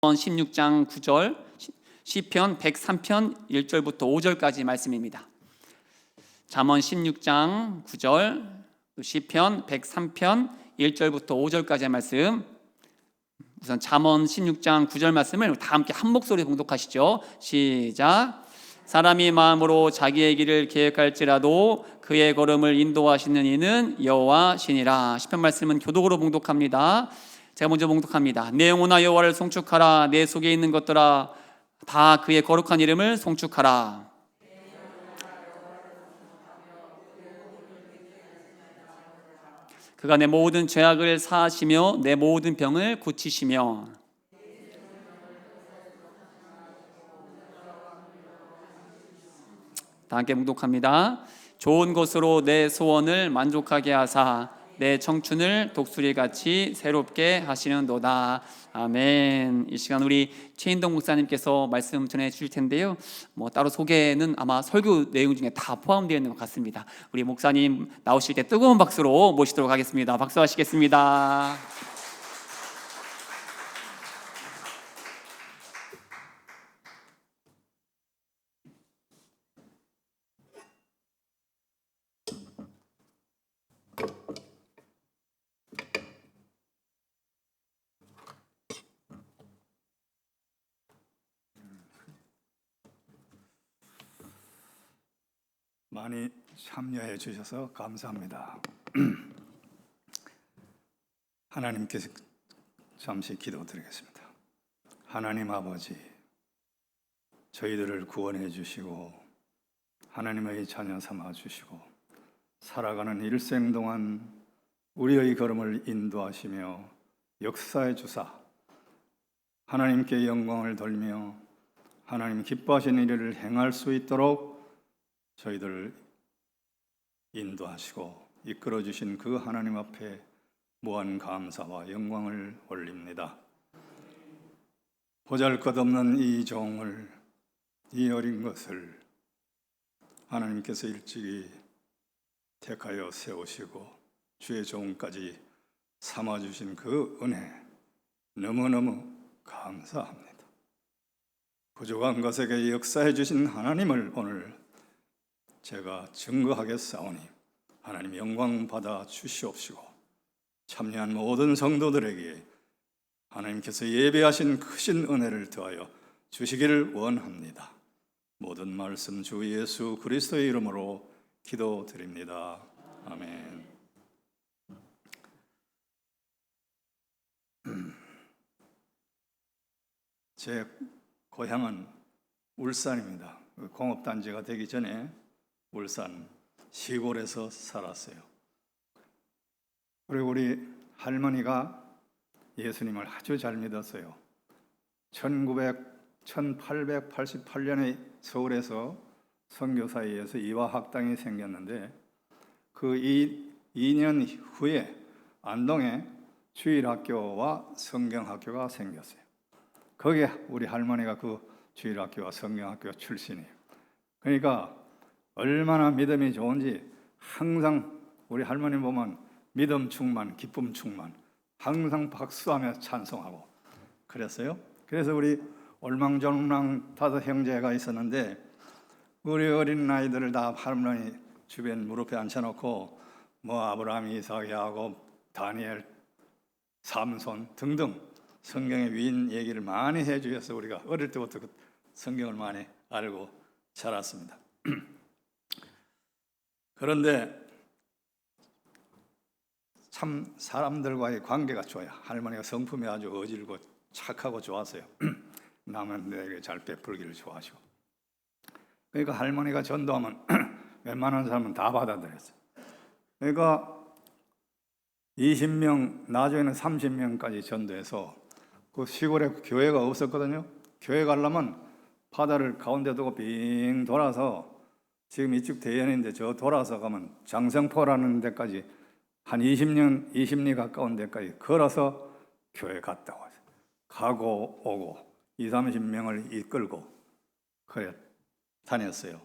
16장 9절, 시편 103편 1절부터 5절까지 말씀입니다. 잠언 16장 9절, 시편 103편 1절부터 5절까지의 말씀. 우선 잠언 16장 9절 말씀을 다 함께 한 목소리 봉독하시죠. 시작. 사람이 마음으로 자기의 길을 계획할지라도 그의 걸음을 인도하시는 이는 여호와시니라. 시편 말씀은 교독으로 봉독합니다. 제가 먼저 봉독합니다. 내 영혼아 여호와를 송축하라. 내 속에 있는 것들아 다 그의 거룩한 이름을 송축하라. 그가 내 모든 죄악을 사하시며 내 모든 병을 고치시며. 다 함께 봉독합니다. 좋은 것으로 내 소원을 만족하게 하사 내 청춘을 독수리같이 새롭게 하시는도다. 아멘. 이 시간 우리 최인동 목사님께서 말씀 전해 주실 텐데요, 따로 소개는 아마 설교 내용 중에 다 포함되어 있는 것 같습니다. 우리 목사님 나오실 때 뜨거운 박수로 모시도록 하겠습니다. 박수하시겠습니다. 많이 참여해 주셔서 감사합니다. 하나님께 잠시 기도드리겠습니다. 하나님 아버지, 저희들을 구원해 주시고 하나님의 자녀 삼아 주시고 살아가는 일생 동안 우리의 걸음을 인도하시며 역사해 주사 하나님께 영광을 돌리며 하나님 기뻐하시는 일을 행할 수 있도록 저희들을 인도하시고 이끌어 주신 그 하나님 앞에 무한 감사와 영광을 올립니다. 보잘것없는 이 종을, 이 어린 것을 하나님께서 일찍이 택하여 세우시고 주의 종까지 삼아주신 그 은혜 너무너무 감사합니다. 부족한 것에게 역사해 주신 하나님을 오늘 제가 증거하겠사오니 하나님 영광 받아 주시옵시고 참여한 모든 성도들에게 하나님께서 예배하신 크신 은혜를 더하여 주시기를 원합니다. 모든 말씀 주 예수 그리스도의 이름으로 기도드립니다. 아멘. 제 고향은 울산입니다. 공업단지가 되기 전에 울산 시골에서 살았어요. 그리고 우리 할머니가 예수님을 아주 잘 믿었어요. 1888년에 서울에서 선교사회에서 이화학당이 생겼는데 그 2년 후에 안동에 주일학교와 성경학교가 생겼어요. 거기에 우리 할머니가 그 주일학교와 성경학교 출신이에요. 그러니까 얼마나 믿음이 좋은지 항상 우리 할머니 보면 믿음 충만, 기쁨 충만, 항상 박수하며 찬송하고 그랬어요. 그래서 우리 올망졸망 5 형제가 있었는데 우리 어린 아이들을 다 할머니 주변 무릎에 앉혀놓고 아브라함, 이삭, 야곱, 다니엘, 삼손 등등 성경의 위인 얘기를 많이 해주셔서 우리가 어릴 때부터 그 성경을 많이 알고 자랐습니다. 그런데 참 사람들과의 관계가 좋아요. 할머니가 성품이 아주 어질고 착하고 좋았어요. 남한테게 잘 베풀기를 좋아하시고. 그러니까 할머니가 전도하면 웬만한 사람은 다 받아들였어요. 그러니까 20명, 나중에는 30명까지 전도해서 그 시골에 교회가 없었거든요. 교회 가려면 바다를 가운데 두고 빙 돌아서 지금 이쪽 대연인데 저 돌아서 가면 장성포라는 데까지 한 20리 가까운 데까지 걸어서 교회 갔다 와요. 가고 오고 20-30명을 이끌고 그래 다녔어요.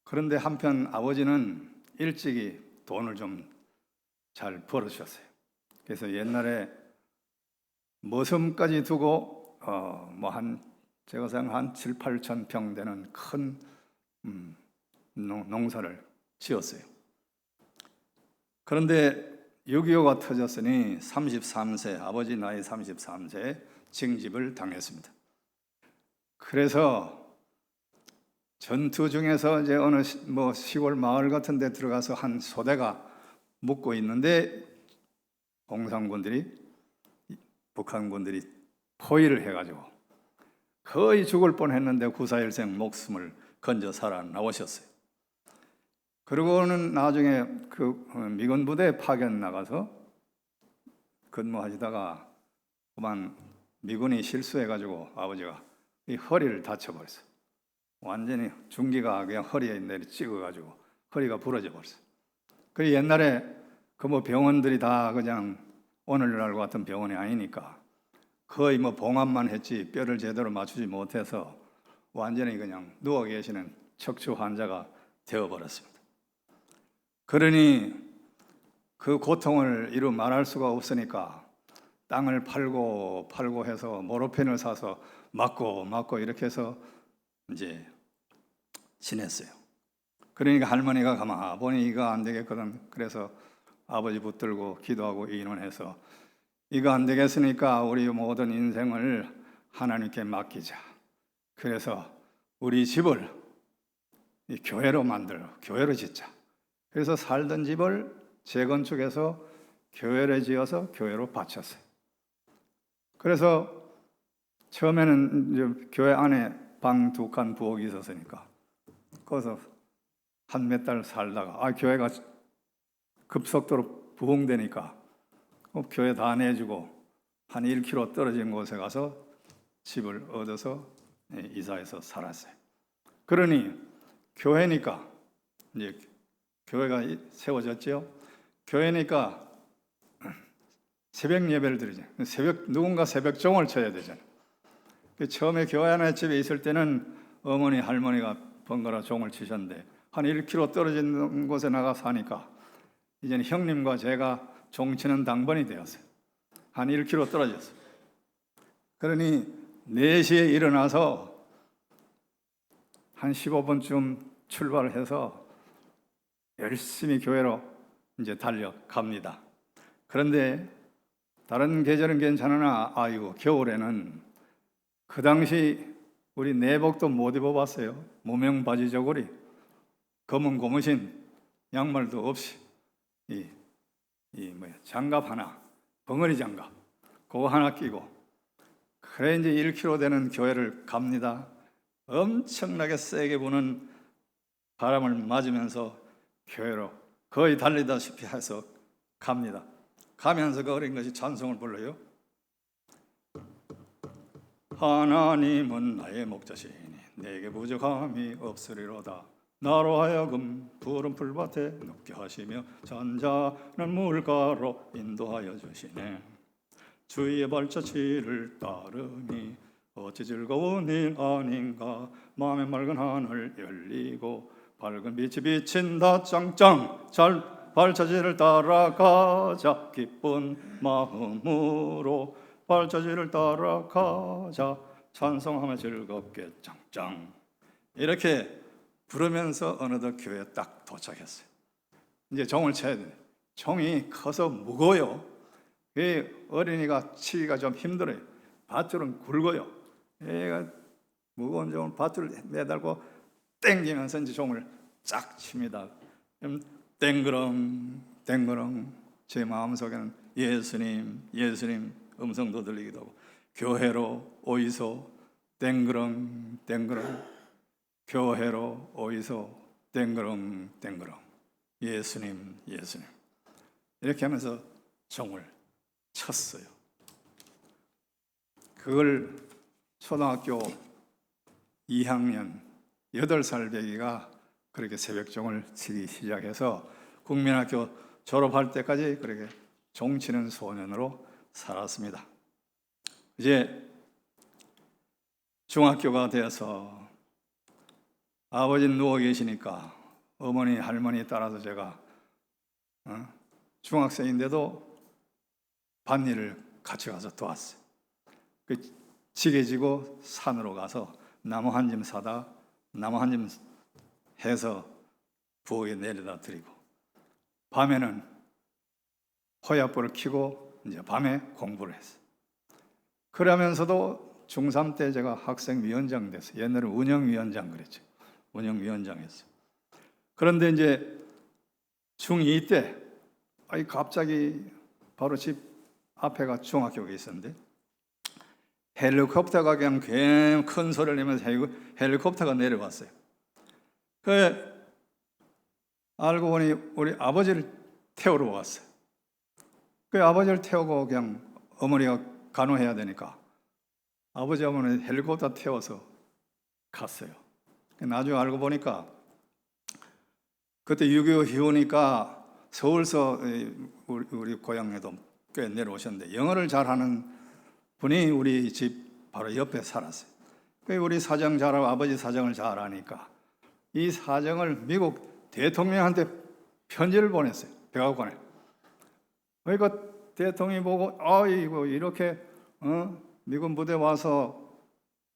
그런데 한편 아버지는 일찍이 돈을 좀 잘 벌으셨어요. 그래서 옛날에 머슴까지 두고 제가 생각 한 7, 8천 평 되는 큰 농사를 지었어요. 그런데 6.25가 터졌으니 33세, 아버지 나이 33세에 징집을 당했습니다. 그래서 전투 중에서 이제 어느 시골 마을 같은 데 들어가서 한 소대가 묵고 있는데 공산군들이, 북한군들이 포위를 해가지고 거의 죽을 뻔했는데 구사일생 목숨을 건져 살아나오셨어요. 그리고는 나중에 미군 부대에 파견 나가서 근무하시다가 그만 미군이 실수해가지고 아버지가 이 허리를 다쳐버렸어요. 완전히 중기가 그냥 허리에 내리 찍어가지고 허리가 부러져 버렸어요. 그 옛날에 병원들이 다 그냥 오늘날 같은 병원이 아니니까 거의 봉합만 했지 뼈를 제대로 맞추지 못해서 완전히 그냥 누워 계시는 척추 환자가 되어버렸습니다. 그러니 그 고통을 이루 말할 수가 없으니까 땅을 팔고 해서 모로펜을 사서 맞고 이렇게 해서 이제 지냈어요. 그러니까 할머니가 가만 보니 이거 안 되겠거든. 그래서 아버지 붙들고 기도하고 의논해서 이거 안 되겠으니까 우리 모든 인생을 하나님께 맡기자. 그래서 우리 집을 이 교회로 교회로 짓자. 그래서 살던 집을 재건축해서 교회를 지어서 교회로 바쳤어요. 그래서 처음에는 이제 교회 안에 방 2칸 부엌이 있었으니까 거기서 한 몇 달 살다가 교회가 급속도로 부흥되니까 교회 다 내주고 한 1km 떨어진 곳에 가서 집을 얻어서 이사해서 살았어요. 그러니 교회니까 이제 교회가 세워졌죠. 교회니까 새벽 예배를 드리죠. 누군가 새벽 종을 쳐야 되잖아요. 처음에 교회 안에 집에 있을 때는 어머니 할머니가 번갈아 종을 치셨는데 한 1km 떨어진 곳에 나가 사니까 이제는 형님과 제가 종 치는 당번이 되었어요. 한 1km 떨어졌어요. 그러니 4시에 일어나서 한 15분쯤 출발을 해서 열심히 교회로 이제 달려갑니다. 그런데 다른 계절은 괜찮으나 겨울에는 그 당시 우리 내복도 못 입어봤어요. 무명 바지 저고리, 검은 고무신, 양말도 없이 장갑 하나, 벙어리 장갑 그거 하나 끼고 그래 이제 1km 되는 교회를 갑니다. 엄청나게 세게 부는 바람을 맞으면서 교회로 거의 달리다시피 해서 갑니다. 가면서 그 어린 것이 찬송을 불러요. 하나님은 나의 목자시니 내게 부족함이 없으리로다. 나로 하여금 푸른 풀밭에 눕게 하시며 잔잔한 물가로 인도하여 주시네. 주의 발자취를 따르니 어찌 즐거운 일 아닌가. 마음의 맑은 하늘 열리고 밝은 빛이 비친다 짱짱. 발자취를 따라가자. 기쁜 마음으로 발자취를 따라가자. 찬송하며 즐겁게 짱짱. 이렇게 부르면서 어느덧 교회에 딱 도착했어요. 이제 종을 쳐야 돼. 종이 커서 무거워요. 어린이가 치기가 좀 힘들어요. 밧줄은 굵어요. 얘가 무거운 종을 밧줄을 매달고 땡기면서 이제 종을 쫙 칩니다. 땡그렁 땡그렁. 제 마음속에는 예수님 음성도 들리기도 하고 교회로 오이소 땡그렁 땡그렁. 교회로 오이소 땡그렁 땡그렁. 예수님 이렇게 하면서 종을 쳤어요. 그걸 초등학교 2학년 8살 배기가 그렇게 새벽종을 치기 시작해서 국민학교 졸업할 때까지 그렇게 종치는 소년으로 살았습니다. 이제 중학교가 되어서 아버지는 누워 계시니까 어머니 할머니 따라서 제가 중학생인데도 밭일을 같이 가서 도왔어요. 그 지게 지고 산으로 가서 나무 한 짐 사다 나무 한 짐 해서 부엌에 내려다 드리고, 밤에는 호야불을 켜고 이제 밤에 공부를 했어요. 그러면서도 중3 때 제가 학생위원장 됐어요. 옛날에 운영위원장 그랬죠. 운영위원장 했어요. 그런데 이제 중2 때 갑자기 바로 집 앞에가 중학교가 있었는데 헬리콥터가 그냥 큰 소리를 내면서 헬리콥터가 내려왔어요. 그 알고 보니 우리 아버지를 태우러 왔어요. 그 아버지를 태우고 그냥 어머니가 간호해야 되니까 아버지 어머니 헬리콥터 태워서 갔어요. 나중에 알고 보니까 그때 6.25 희우니까 서울서 우리 고향에도 꽤 내려오셨는데 영어를 잘하는 분이 우리 집 바로 옆에 살았어요. 우리 사정 잘하고 아버지 사정을 잘 아니까 이 사정을 미국 대통령한테 편지를 보냈어요. 백악관에. 그러니까 대통령이 보고 이거 이렇게 미군 부대 와서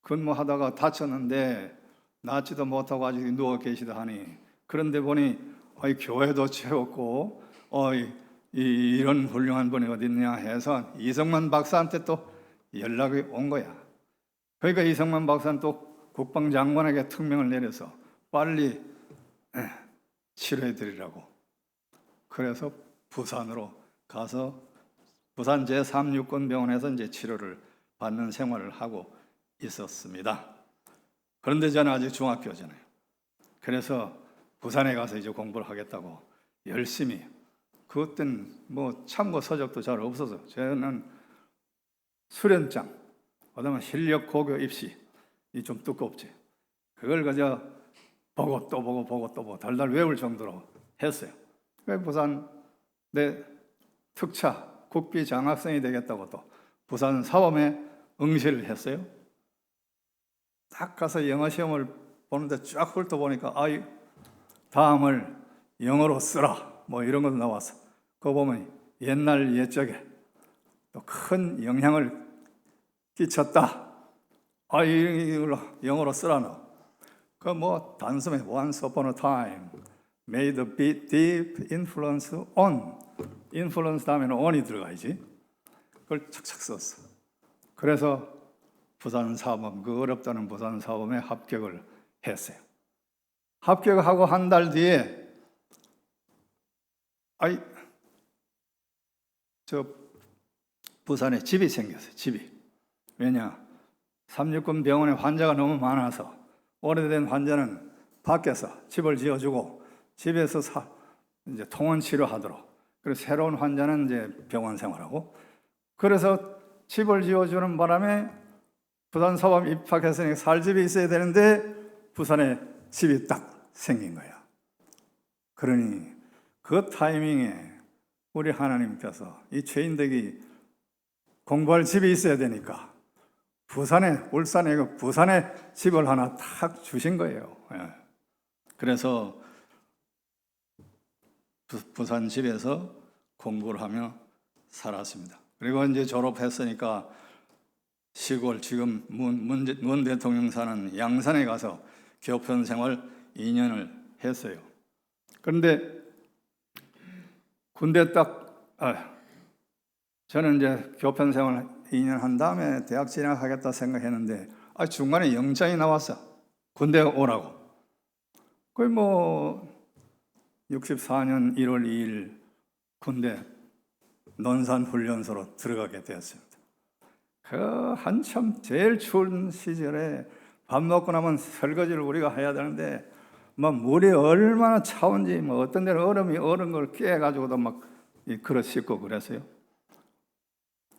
근무하다가 다쳤는데 낫지도 못하고 아직 누워 계시다 하니, 그런데 보니 교회도 채웠고 이런 훌륭한 분이 어딨냐 해서 이성만 박사한테 또 연락이 온 거야. 그러니까 이성만 박사는 또 국방장관에게 특명을 내려서 빨리 치료해 드리라고. 그래서 부산으로 가서 부산 제3육군병원에서 이제 치료를 받는 생활을 하고 있었습니다. 그런데 저는 아직 중학교잖아요. 그래서 부산에 가서 이제 공부를 하겠다고 열심히, 그때는 뭐 참고 서적도 잘 없어서 저는 수련장, 그다음에 실력 고교 입시, 이 좀 두껍지. 그걸 그저 보고 또 보고 보고 또 보고 달달 외울 정도로 했어요. 부산 내 특차 국비 장학생이 되겠다고 또 부산 사범에 응시를 했어요. 딱 가서 영어 시험을 보는데 쫙 훑어보니까 다음을 영어로 쓰라 뭐 이런 것도 나왔어. 그거 보면 옛날 옛적에 또 큰 영향을 끼쳤다. 이걸 영어로 쓰라 너. 그 뭐 단숨에 once upon a time made a deep influence on. influence 다음에는 on이 들어가야지. 그걸 착착 썼어. 그래서 부산 사범, 그 어렵다는 부산 사범에 합격을 했어요. 합격하고 한 달 뒤에 부산에 집이 생겼어요. 집이. 왜냐? 369 병원에 환자가 너무 많아서 오래된 환자는 밖에서 집을 지어주고 집에서 이제 통원 치료하도록. 그리고 새로운 환자는 이제 병원 생활하고. 그래서 집을 지어주는 바람에 부산 사범 입학했으니 살 집이 있어야 되는데 부산에 집이 딱 생긴 거야. 그러니 그 타이밍에 우리 하나님께서 이 죄인들이 공부할 집이 있어야 되니까 울산에 부산에 집을 하나 탁 주신 거예요. 그래서 부산 집에서 공부를 하며 살았습니다. 그리고 이제 졸업했으니까 시골, 지금 문 대통령 사는 양산에 가서 교편 생활 2년을 했어요. 그런데 군대 저는 이제 교편 생활 2년 한 다음에 대학 진학하겠다 생각했는데 중간에 영장이 나왔어. 군대 오라고. 거의 뭐 64년 1월 2일 군대 논산훈련소로 들어가게 되었습니다. 그 한참 제일 추운 시절에 밥 먹고 나면 설거지를 우리가 해야 되는데 막 물이 얼마나 차온지 어떤 데는 얼음이 얼은 걸 깨가지고도 막 그릇 씻고 그랬어요.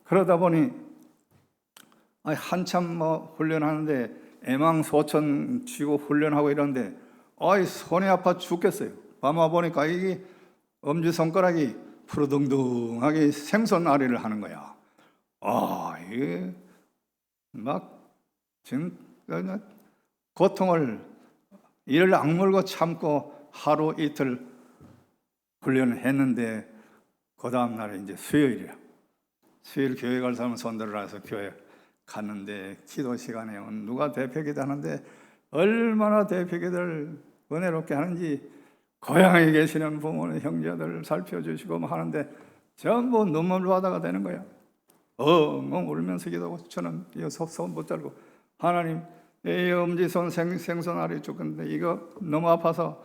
그러다 보니 한참 훈련하는데 애망소천 쥐고 훈련하고 이러는데 손이 아파 죽겠어요. 밤 와 보니까 이게 엄지손가락이 푸르둥둥하게 생선아리를 하는 거야. 이게 막 지금 고통을 이를 악물고 참고 하루 이틀 훈련을 했는데 그 다음 날에 이제 수요일이야. 수요일 교회 갈 사람은 손들어라 해서 교회 갔는데 기도 시간에 누가 대표기도 하는데 얼마나 대표기도를 은혜롭게 하는지 고향에 계시는 부모는 형제들 살펴주시고 뭐 하는데 전부 눈물 바다가 되는 거야. 엉엉 울면서 기도하고 저는 손 붙들고 하나님 이 엄지손 생선알이 죽었는데 이거 너무 아파서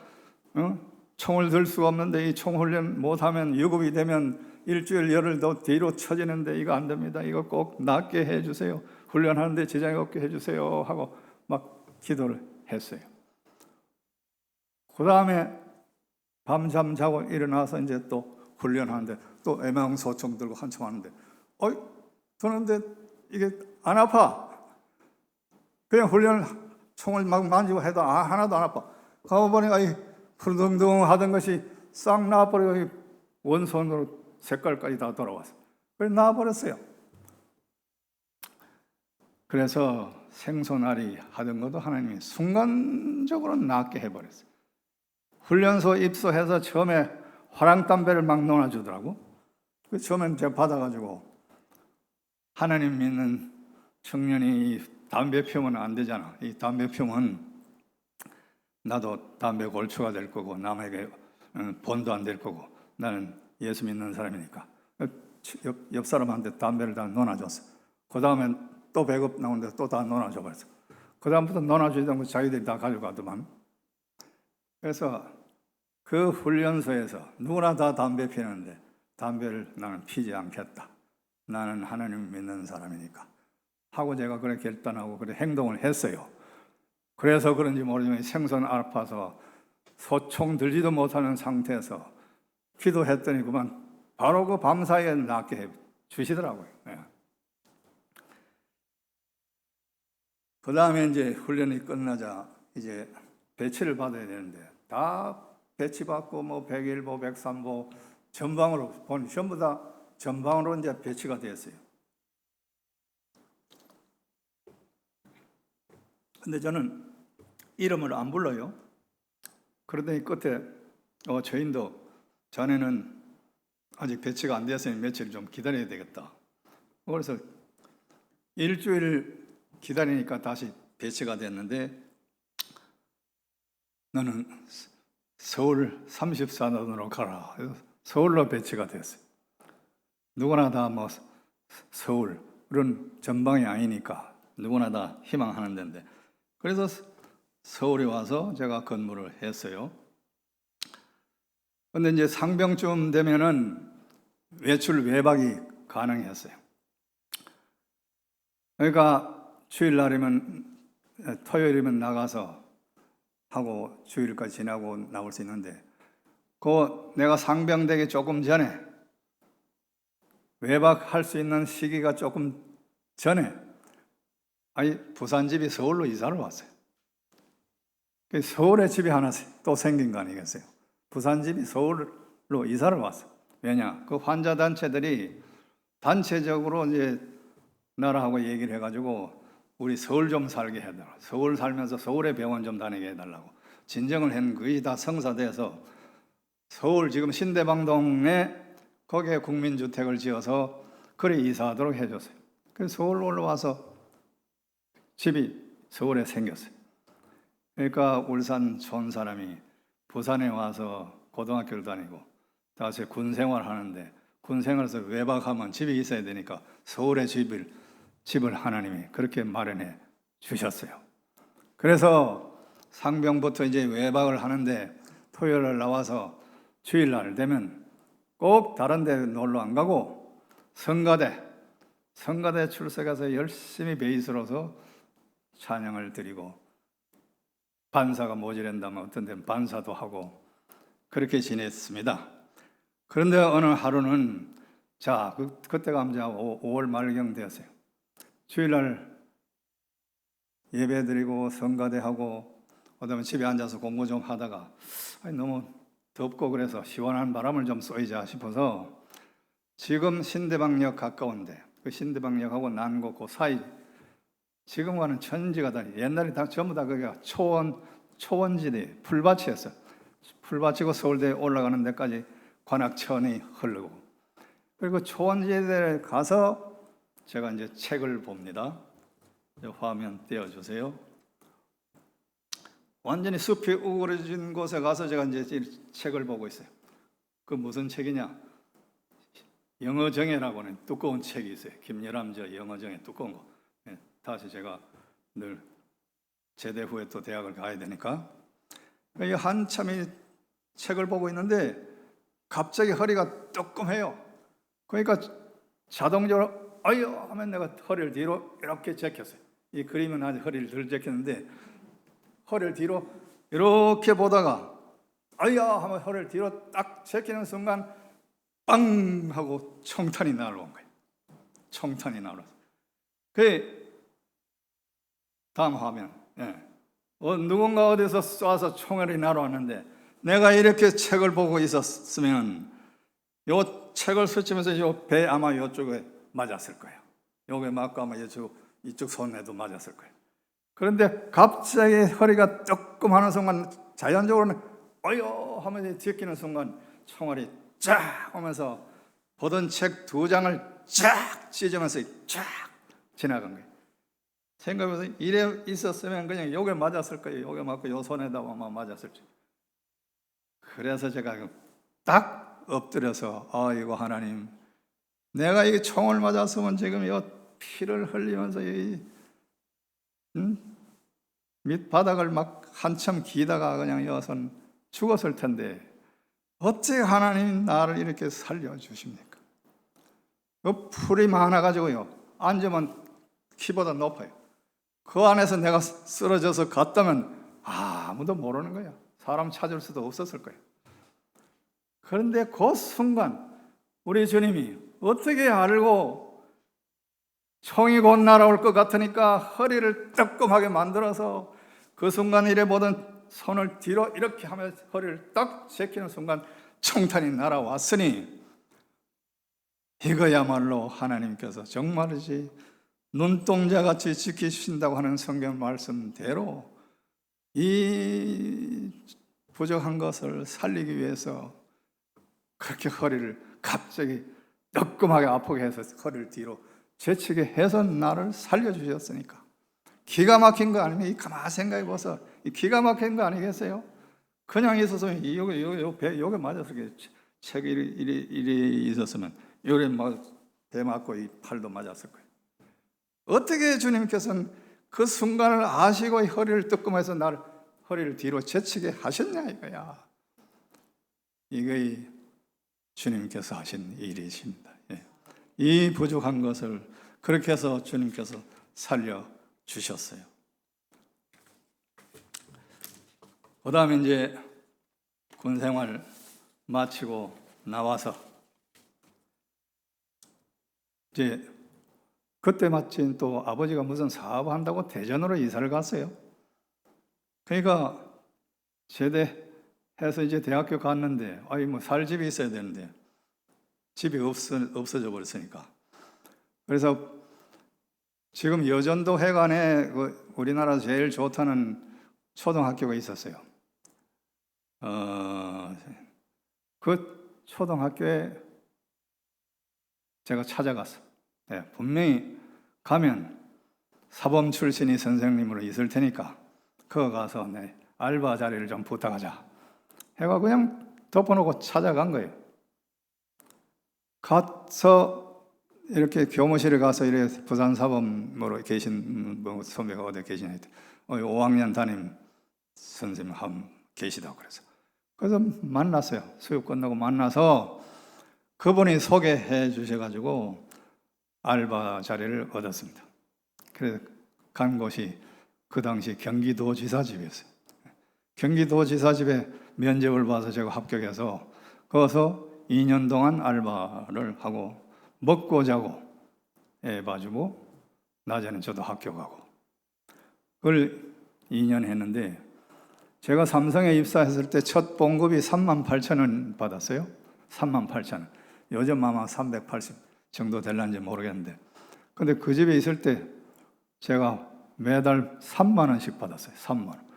총을 들 수가 없는데 이 총 훈련 못하면 유급이 되면 일주일 열흘 더 뒤로 처지는데 이거 안 됩니다. 이거 꼭 낫게 해주세요. 훈련하는데 지장이 없게 해주세요 하고 막 기도를 했어요. 그 다음에 밤잠 자고 일어나서 이제 또 훈련하는데 또 애망소총 들고 한참 하는데 그런데 이게 안 아파. 그냥 훈련 총을 막 만지고 해도 하나도 안 아파. 가보니까 이 푸르둥둥 것이 싹 나와버리고 원손으로 색깔까지 다 돌아왔어. 그래서 나와버렸어요. 그래서 생선알이 하던 것도 하나님이 순간적으로 낫게 해버렸어요. 훈련소 입소해서 처음에 화랑담배를 막 놓아주더라고. 그 처음엔 제가 받아가지고 하나님 믿는 청년이 담배 피우면 안 되잖아. 이 담배 피우면 나도 담배 골초가 될 거고 남에게 본도 안 될 거고 나는 예수 믿는 사람이니까 옆 사람한테 담배를 다 놓아줬어. 그 다음엔 또 배급 나오는데 또 다 놓아줘 버렸어. 그 다음부터 놓아주던 거 자기들이 다 가져가더만. 그래서 그 훈련소에서 누구나 다 담배 피우는데 담배를 나는 피지 않겠다. 나는 하나님 믿는 사람이니까 하고 제가 그렇게 결단하고 그렇게 행동을 했어요. 그래서 그런지 모르지만 생선 아파서 소총 들지도 못하는 상태에서 기도했더니 그만 바로 그 밤사이에 낫게 해 주시더라고요. 네. 그 다음에 이제 훈련이 끝나자 이제 배치를 받아야 되는데 다 배치받고 뭐 101보, 103보 전방으로 보니 전부 다 전방으로 이제 배치가 됐어요. 근데 저는 이름을 안 불러요. 그러더니 끝에 저인도 자네는 아직 배치가 안 됐으니 며칠 좀 기다려야 되겠다. 그래서 일주일 기다리니까 다시 배치가 됐는데 너는 서울 34don으로 가라. 서울로 배치가 됐어요. 누구나 다 뭐 서울은 전방이 아니니까 누구나 다 희망하는 데인데 그래서 서울에 와서 제가 근무를 했어요. 근데 이제 상병쯤 되면은 외박이 가능했어요. 그러니까 주일날이면 토요일이면 나가서 하고 주일까지 지나고 나올 수 있는데 그 내가 상병되기 조금 전에 외박할 수 있는 시기가 조금 전에 부산 집이 서울로 이사를 왔어요. 서울에 집이 하나 또 생긴 거 아니겠어요? 부산 집이 서울로 이사를 왔어요. 왜냐? 그 환자 단체들이 단체적으로 이제 나라하고 얘기를 해가지고 우리 서울 좀 살게 해달라. 서울 살면서 서울에 병원 좀 다니게 해달라고 진정을 했는 거의 다 성사돼서 서울 지금 신대방동에 거기에 국민주택을 지어서 그래 이사하도록 해줬어요. 그래서 서울로 올라와서 집이 서울에 생겼어요. 그러니까 울산 촌 사람이 부산에 와서 고등학교를 다니고 다시 군 생활하는데 군 생활에서 외박하면 집이 있어야 되니까 서울에 집을 하나님이 그렇게 마련해 주셨어요. 그래서 상병부터 이제 외박을 하는데 토요일날 나와서 주일날 되면 꼭 다른 데 놀러 안 가고 성가대 출석해서 열심히 베이스로서 찬양을 드리고 반사가 모자란다면 어떤 데는 반사도 하고 그렇게 지냈습니다. 그런데 어느 하루는 그때가 이제 5월 말경 되었어요. 주일날 예배 드리고 성가대하고 그다음에 집에 앉아서 공부 좀 하다가 너무 덥고 그래서 시원한 바람을 좀 쏘이자 싶어서 지금 신대방역 가까운데 그 신대방역하고 난고 그 사이 지금과는 천지가 다르. 옛날에 다 전부 다 거기가 초원지대 풀밭이었어. 풀밭이고 서울대에 올라가는 데까지 관악천이 흐르고 그리고 초원지대에 가서 제가 이제 책을 봅니다. 화면 띄워주세요. 완전히 숲이 우그러진 곳에 가서 제가 이제 이 책을 보고 있어요. 그 무슨 책이냐? 영어정예라고 하는 두꺼운 책이 있어요. 김여람 저 영어정예 두꺼운 거. 다시 제가 늘 제대 후에 또 대학을 가야 되니까 한참 이 책을 보고 있는데 갑자기 허리가 뜨끔해요. 그러니까 자동적으로 아유 하면 내가 허리를 뒤로 이렇게 제꼈어요. 이 그림은 아직 허리를 덜 제꼈는데 허리를 뒤로 이렇게 보다가 아야 하면 허리를 뒤로 딱 제끼는 순간 빵 하고 총탄이 날아온 거예요. 총탄이 날아왔어요. 그 다음 화면. 누군가 어디서 쏴서 총알이 날아왔는데 내가 이렇게 책을 보고 있었으면 요 책을 스치면서 요 배 아마 요쪽에 맞았을 거예요. 요게 맞고 아마 이쪽 손에도 맞았을 거예요. 그런데 갑자기 허리가 뜨끔하는 순간 자연적으로는 어여 하면서 제끼는 순간 총알이 쫙 오면서 보던 책 2장을 쫙 찢으면서 쫙 지나간 거예요. 생각해보세요. 이래 있었으면 그냥 요게 맞았을 거예요. 요게 맞고 요 손에다 아마 맞았을 거예요. 그래서 제가 딱 엎드려서 아이고 하나님, 내가 이 총을 맞았으면 지금 이 피를 흘리면서 이 밑바닥을 막 한참 기다가 그냥 여선 죽었을 텐데 어째 하나님 나를 이렇게 살려주십니까? 그 풀이 많아가지고요 앉으면 키보다 높아요. 그 안에서 내가 쓰러져서 갔다면 아무도 모르는 거야. 사람 찾을 수도 없었을 거예요. 그런데 그 순간 우리 주님이 어떻게 알고 총이 곧 날아올 것 같으니까 허리를 뜨끔하게 만들어서 그 순간 이래 보던 손을 뒤로 이렇게 하며 허리를 딱 제끼는 순간 총탄이 날아왔으니 이거야말로 하나님께서 정말이지 눈동자같이 지키신다고 하는 성경 말씀대로 이 부족한 것을 살리기 위해서 그렇게 허리를 갑자기 뜨끔하게 아프게 해서 허리를 뒤로 제치게 해서 나를 살려주셨으니까 기가 막힌 거 아니면 가만히 생각해 보세요. 기가 막힌 거 아니겠어요? 그냥 있었으면 요게 맞았을 거예요. 책이 이리 있었으면 요래 배 맞고 이 팔도 맞았을 거예요. 어떻게 주님께서는 그 순간을 아시고 허리를 뜨끔해서 나를 허리를 뒤로 제치게 하셨냐 이거야. 이게 주님께서 하신 일이십니다. 이 부족한 것을 그렇게 해서 주님께서 살려주셨어요. 그 다음에 이제 군생활 마치고 나와서 이제 그때 마침 또 아버지가 무슨 사업을 한다고 대전으로 이사를 갔어요. 그러니까 제대해서 이제 대학교 갔는데 살 집이 있어야 되는데 집이 없어져 버렸으니까. 그래서 지금 여전도 해관에 우리나라 제일 좋다는 초등학교가 있었어요. 그 초등학교에 제가 찾아갔어. 분명히 가면 사범 출신이 선생님으로 있을 테니까 그거 가서 내 알바 자리를 좀 부탁하자 해가 그냥 덮어놓고 찾아간 거예요. 가서 이렇게 교무실에 가서 이렇게 부산 사범으로 계신 선배가 어디 계시냐 했더니 5학년 담임 선생님 한 계시다고 그래서 만났어요. 수업 끝나고 만나서 그분이 소개해 주셔가지고 알바 자리를 얻었습니다. 그래서 간 곳이 그 당시 경기도지사집이었어요. 경기도지사집에 면접을 봐서 제가 합격해서 거기서 2년 동안 알바를 하고 먹고 자고 애 봐주고 낮에는 저도 학교 가고 그걸 2년 했는데 제가 삼성에 입사했을 때 첫 봉급이 38,000원 받았어요. 38,000원. 요즘 아마 380 정도 될런지 모르겠는데 근데 그 집에 있을 때 제가 매달 3만 원씩 받았어요. 3만 원.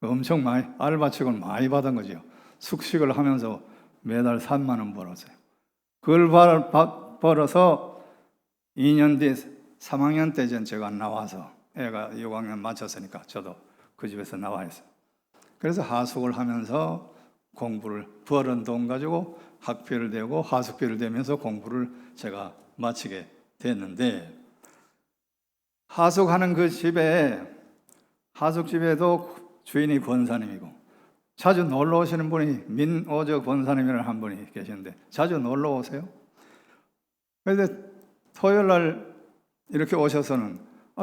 엄청 많이 알바치고는 많이 받은 거죠. 숙식을 하면서 매달 3만 원 벌었어요. 그걸 벌어서 2년 뒤에 3학년 때 제가 나와서 애가 6학년 마쳤으니까 저도 그 집에서 나와 있어요. 그래서 하숙을 하면서 공부를 벌은 돈 가지고 학비를 대고 하숙비를 대면서 공부를 제가 마치게 됐는데, 하숙하는 그 집에, 하숙집에도 주인이 권사님이고 자주 놀러 오시는 분이 민오저 권사님이라는 한 분이 계시는데 자주 놀러 오세요. 그런데 토요일 날 이렇게 오셔서는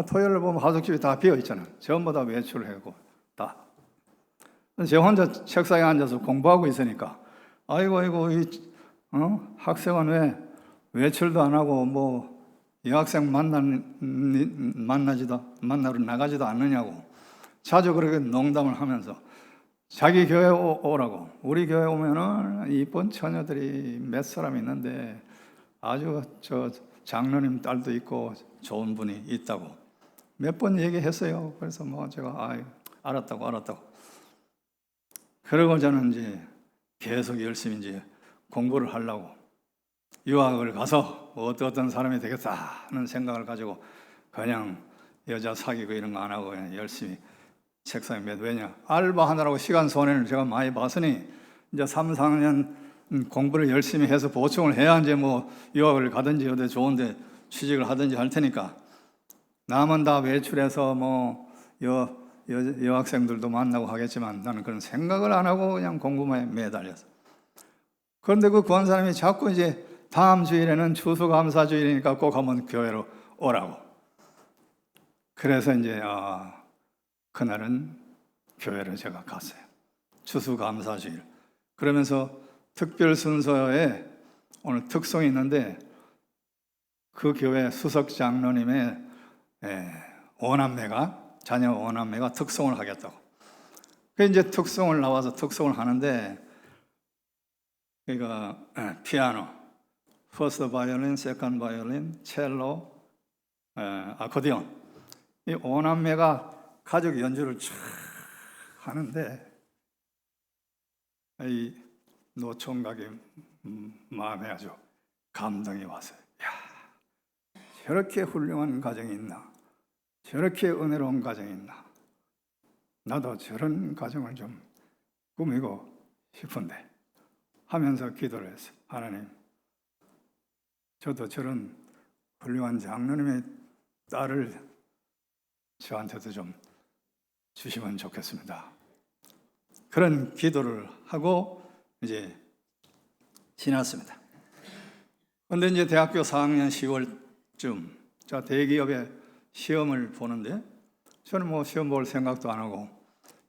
토요일 날 보면 하숙집이 다 비어 있잖아요. 전부 다 외출을 하고 다. 제 혼자 책상에 앉아서 공부하고 있으니까 아이고 학생은 왜 외출도 안 하고 뭐 여학생 만나러 나가지도 않느냐고 자주 그렇게 농담을 하면서 자기 교회 오라고, 우리 교회 오면은 이쁜 처녀들이 몇 사람 있는데 아주 저 장로님 딸도 있고 좋은 분이 있다고 몇 번 얘기했어요. 그래서 뭐 제가 알았다고. 그러고 저는 이제 계속 열심히 이제 공부를 하려고 유학을 가서 어떤 사람이 되겠다는 생각을 가지고 그냥 여자 사귀고 이런 거 안 하고 그냥 열심히 책상에 왜냐 알바하느라고 시간 손해를 제가 많이 봤으니 이제 3, 4년 공부를 열심히 해서 보충을 해야 이제 뭐 유학을 가든지 어디 좋은데 취직을 하든지 할 테니까 남은 다 외출해서 뭐 여학생들도 만나고 하겠지만 나는 그런 생각을 안 하고 그냥 공부만 매달렸어. 그런데 그 권사님이 자꾸 이제 다음 주일에는 추수감사주일이니까 꼭 한번 교회로 오라고. 그래서 이제 그날은 교회를 제가 갔어요. 추수감사주일. 그러면서 특별 순서에 오늘 특송이 있는데 그 교회 수석 장로님의 자녀 오남매가 특송을 하겠다고. 그 이제 특송을 나와서 특송을 하는데 그러니까 피아노, 퍼스트 바이올린, 세컨드 바이올린, 첼로, 아코디온 이 오남매가 가족 연주를 쫙 하는데 이 노총각의 마음에 아주 감동이 왔어요. 야, 저렇게 훌륭한 가정이 있나? 저렇게 은혜로운 가정이 있나? 나도 저런 가정을 좀 꾸미고 싶은데 하면서 기도를 했어요. 하나님, 저도 저런 훌륭한 장로님의 딸을 저한테도 좀 주시면 좋겠습니다. 그런 기도를 하고 이제 지났습니다. 그런데 이제 대학교 4학년 10월쯤 자 대기업에 시험을 보는데 저는 뭐 시험 볼 생각도 안 하고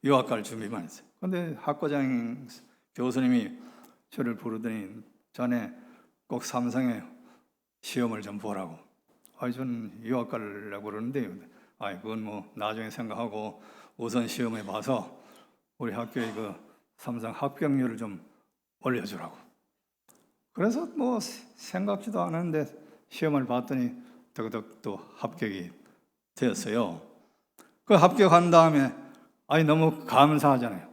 유학 갈 준비만 했어요. 그런데 학과장 교수님이 저를 부르더니 자네 꼭 삼성에 시험을 좀 보라고. 저는 유학 가려고 그러는데 그건 뭐 나중에 생각하고 우선 시험해 봐서 우리 학교의 그 삼성 합격률을 좀 올려주라고. 그래서 뭐 생각지도 않았는데 시험을 봤더니 더더욱 또 합격이 되었어요. 그 합격한 다음에 너무 감사하잖아요.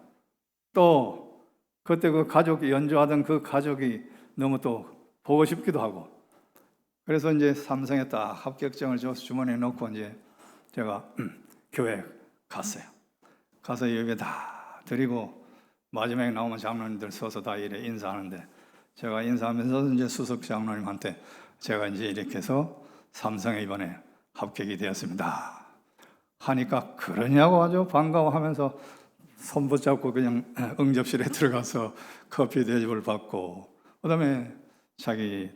또 그때 그 가족이 연주하던 그 가족이 너무 또 보고 싶기도 하고. 그래서 이제 삼성에 딱 합격증을 줘서 주머니에 넣고 이제 제가 교회 갔어요. 가서 예배 다 드리고 마지막에 나오면 장로님들 서서 다 이래 인사하는데 제가 인사하면서 이제 수석 장로님한테 제가 이제 이렇게 해서 삼성에 이번에 합격이 되었습니다 하니까 그러냐고 아주 반가워하면서 손 붙잡고 그냥 응접실에 들어가서 커피 대접을 받고 그다음에 자기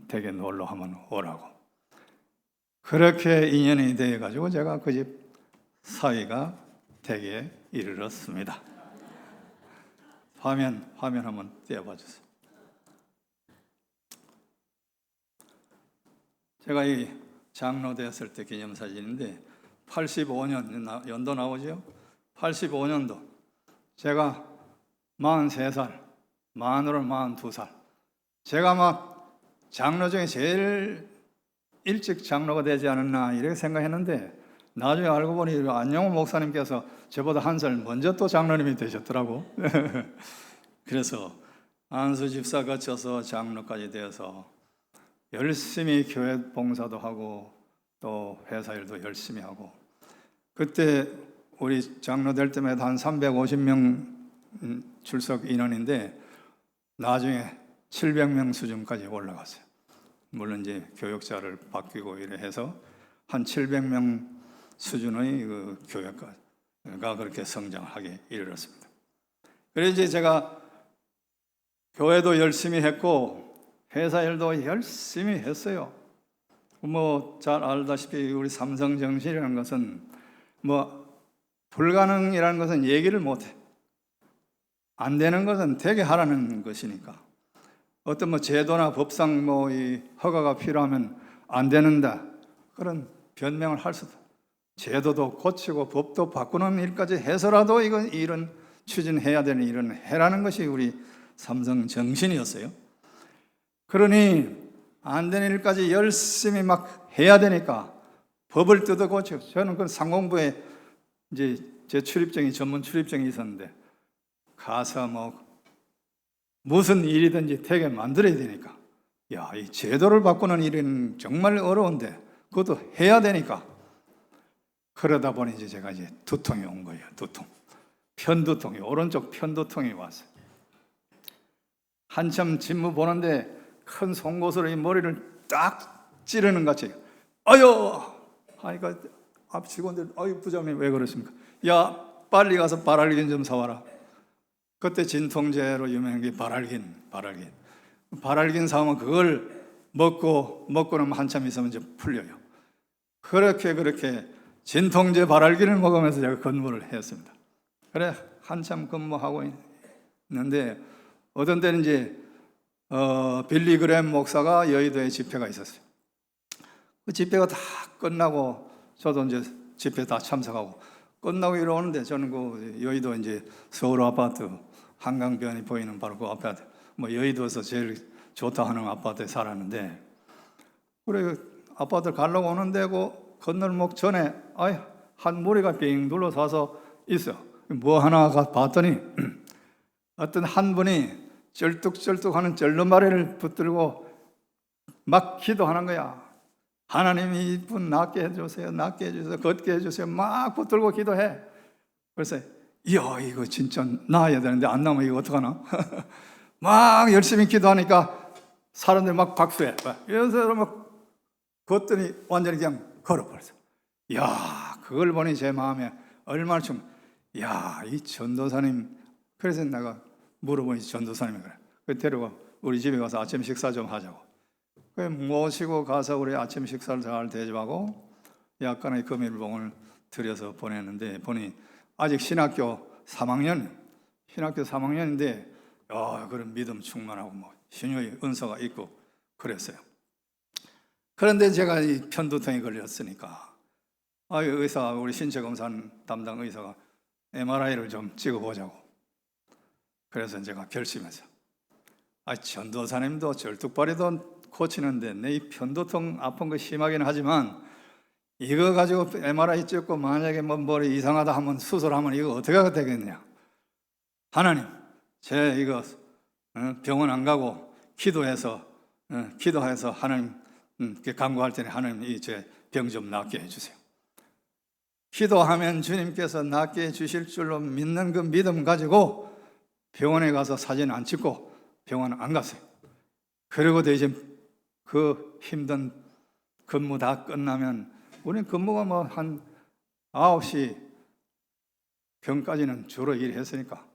댁에 놀러 한번 오라고. 그렇게 인연이 되어가지고 제가 그 집 사위가 댁에 이르렀습니다. 화면 한번 띄워봐 주세요. 제가 이 장로 되었을 때 기념사진인데 85년 연도 나오죠? 85년도 제가 43살, 만으로 42살. 제가 막 장로 중에 제일 일찍 장로가 되지 않았나 이렇게 생각했는데 나중에 알고 보니 안영호 목사님께서 저보다 한 살 먼저 또 장로님이 되셨더라고. 그래서 안수 집사 거쳐서 장로까지 되어서 열심히 교회 봉사도 하고 또 회사 일도 열심히 하고 그때 우리 장로 될 때마다 한 350명 출석 인원인데 나중에 700명 수준까지 올라갔어요. 물론 이제 교역자를 바뀌고 이래 해서 한 700명 수준의 그 교회가 그렇게 성장하게 이르렀습니다. 그래서 이제 제가 교회도 열심히 했고 회사 일도 열심히 했어요. 뭐 잘 알다시피 우리 삼성 정신이라는 것은 뭐 불가능이라는 것은 얘기를 못해. 안 되는 것은 되게 하라는 것이니까. 어떤 뭐 제도나 법상 뭐 이 허가가 필요하면 안 되는다 그런 변명을 할 수도, 제도도 고치고 법도 바꾸는 일까지 해서라도 이런 추진해야 되는 일은 해라는 것이 우리 삼성 정신이었어요. 그러니 안 되는 일까지 열심히 막 해야 되니까 법을 뜯어 고치고, 저는 그 상공부에 이제 제 출입증이 전문 출입증이 있었는데 가서 뭐 무슨 일이든지 되게 만들어야 되니까, 야, 이 제도를 바꾸는 일은 정말 어려운데 그것도 해야 되니까, 그러다 보니 이제 제가 이제 두통이 온 거예요. 두통, 편두통이, 오른쪽 편두통이 왔어요. 한참 진무 보는데 큰 송곳으로 이 머리를 딱 찌르는 것 같이, 아유 하니까 앞 직원들, 아유 부장님 왜 그러십니까? 야, 빨리 가서 발알긴 좀 사와라. 그때 진통제로 유명한 게 발알긴 사오면 그걸 먹고 나면 한참 있으면 이제 풀려요. 그렇게 진통제 발알긴을 먹으면서 제가 근무를 했습니다. 그래 한참 근무하고 있는데 어떤 때는 이제 빌리 그램 목사가 여의도에 집회가 있었어요. 그 집회가 다 끝나고 저도 이제 집회 다 참석하고 끝나고 이러는데, 저는 그 여의도 이제 서울 아파트 한강변이 보이는 바로 그 아파트, 뭐 여의도에서 제일 좋다 하는 아파트에 살았는데, 그래 아파트 가려고 오는데 그 건널목 전에 한 무리가 빙 둘러서서 있어. 뭐 하나 봤더니 어떤 한 분이 쩔뚝쩔뚝하는 쩔눈마리를 붙들고 막 기도하는 거야. 하나님 이분 낫게 해주세요, 낫게 해주세요, 걷게 해주세요. 막 붙들고 기도해. 그래서 이야, 이거 진짜 나아야 되는데 안 나오면 이거 어떡하나? 막 열심히 기도하니까 사람들 막 박수해. 이래서 막 걷더니 완전히 그냥 걸어버렸어. 이야, 그걸 보니 제 마음에 얼마나 좀, 야, 이 전도사님. 그래서 내가 물어보니 전도사님이 그래. 그 데려가 우리 집에 가서 아침 식사 좀 하자고. 그 모시고 가서 우리 아침 식사를 잘 대접하고 약간의 금일봉을 들여서 보냈는데, 보니 아직 신학교 3학년인데 그런 믿음 충만하고 뭐 신유의 은사가 있고 그랬어요. 그런데 제가 이 편두통에 걸렸으니까 의사, 우리 신체 검사 담당 의사가 MRI를 좀 찍어보자고. 그래서 제가 결심해서, 전도사님도 절뚝발이도 고치는데 내 이 편두통 아픈 거 심하긴 하지만 이거 가지고 MRI 찍고 만약에 뭐 머리 이상하다 하면 수술하면 이거 어떻게 되겠냐. 하나님, 제 이거 병원 안 가고 기도해서 하나님 간구할 때는 하나님 이 제 병 좀 낫게 해주세요. 기도하면 주님께서 낫게 해주실 줄로 믿는 그 믿음 가지고 병원에 가서 사진 안 찍고 병원 안 갔어요. 그리고 대신 그 힘든 근무 다 끝나면, 우리는 근무가 뭐 한 9시 병까지는 주로 일했으니까,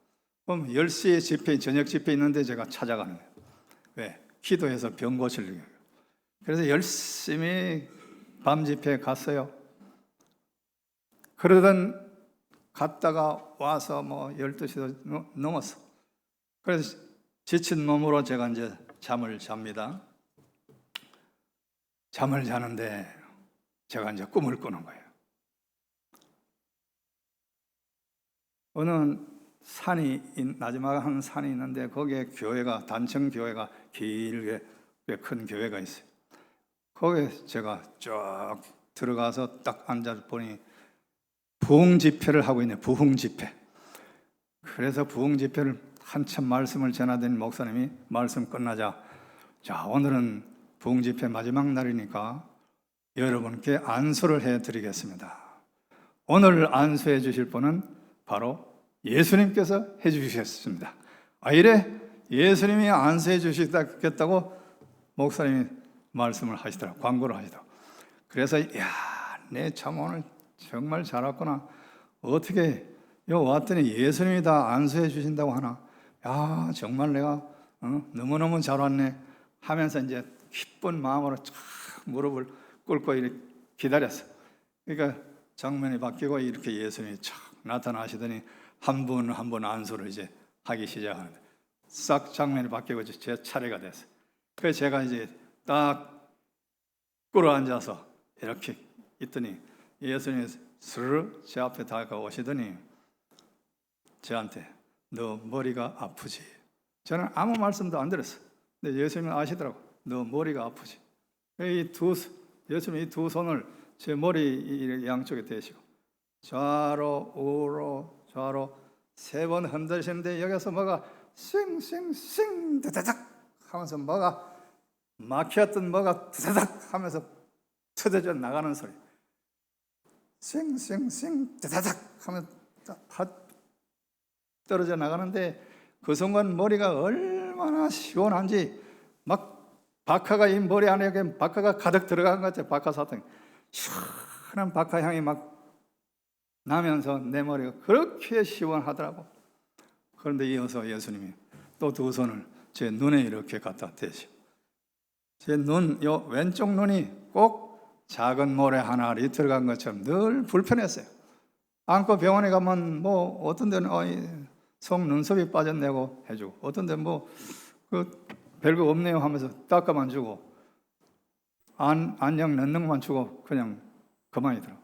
그럼 10시에 집회, 저녁 집회 있는데 제가 찾아가는 거예요. 왜? 기도해서 병 고치려고. 그래서 열심히 밤 집회 갔어요. 그러던 갔다가 와서 뭐 12시도 넘었어. 그래서 지친 몸으로 제가 이제 잠을 잡니다. 잠을 자는데 제가 이제 꿈을 꾸는 거예요. 어느 산이, 마지막 한 산이 있는데 거기에 교회가, 단청 교회가 길게 꽤 큰 교회가 있어요. 거기에 제가 쭉 들어가서 딱 앉아 보니 부흥 집회를 하고 있네. 부흥 집회. 그래서 부흥 집회를 한참 말씀을 전하더니 목사님이 말씀 끝나자, 자, 오늘은 부흥 집회 마지막 날이니까 여러분께 안수를 해드리겠습니다. 오늘 안수해 주실 분은 바로 예수님께서 해 주셨습니다. 이래 예수님이 안수해 주시겠다고 목사님이 말씀을 하시더라고요. 광고를 하시더라고요. 그래서 내 참 오늘 정말 잘 왔구나. 어떻게 요 왔더니 예수님이 다 안수해 주신다고 하나. 정말 내가 너무너무 잘 왔네 하면서 이제 기쁜 마음으로 쫙 무릎을 꿇고 이렇게 기다렸어. 그러니까 장면이 바뀌고 이렇게 예수님이 쫙 나타나시더니 한 분 한 분 안수를 이제 하기 시작하는데 싹 장면이 바뀌고 제 차례가 됐어요. 그래서 제가 이제 딱 꿇어 앉아서 이렇게 있더니 예수님이 스르르 제 앞에 다가오시더니 저한테 너 머리가 아프지? 저는 아무 말씀도 안 드렸어요. 근데 예수님은 아시더라고. 너 머리가 아프지? 예수님이 이 두 손을 제 머리 양쪽에 대시고 좌로 우로 좌로 3번 흔드시는데 여기서 뭐가 싱싱싱 드다닥 하면서 뭐가 막혔던 뭐가 드다닥 하면서 터져 나가는 소리. 싱싱싱 드다닥 하면 떨어져 나가는데 그 순간 머리가 얼마나 시원한지 막 박하가 이 머리 안에 박하가 가득 들어간 것 같아요. 박하사탕 시원한 박하 향이 막 나면서 내 머리가 그렇게 시원하더라고. 그런데 이어서 예수님이 또 두 손을 제 눈에 이렇게 갖다 대시고 제 눈, 요 왼쪽 눈이 꼭 작은 모래 한 알이 들어간 것처럼 늘 불편했어요. 안고 병원에 가면 뭐 어떤 데는 속 눈썹이 빠졌네고 해주고 어떤 데는 뭐 별거 없네요 하면서 닦아만 주고 안약 넣는 것만 주고 그냥 그만이더라고.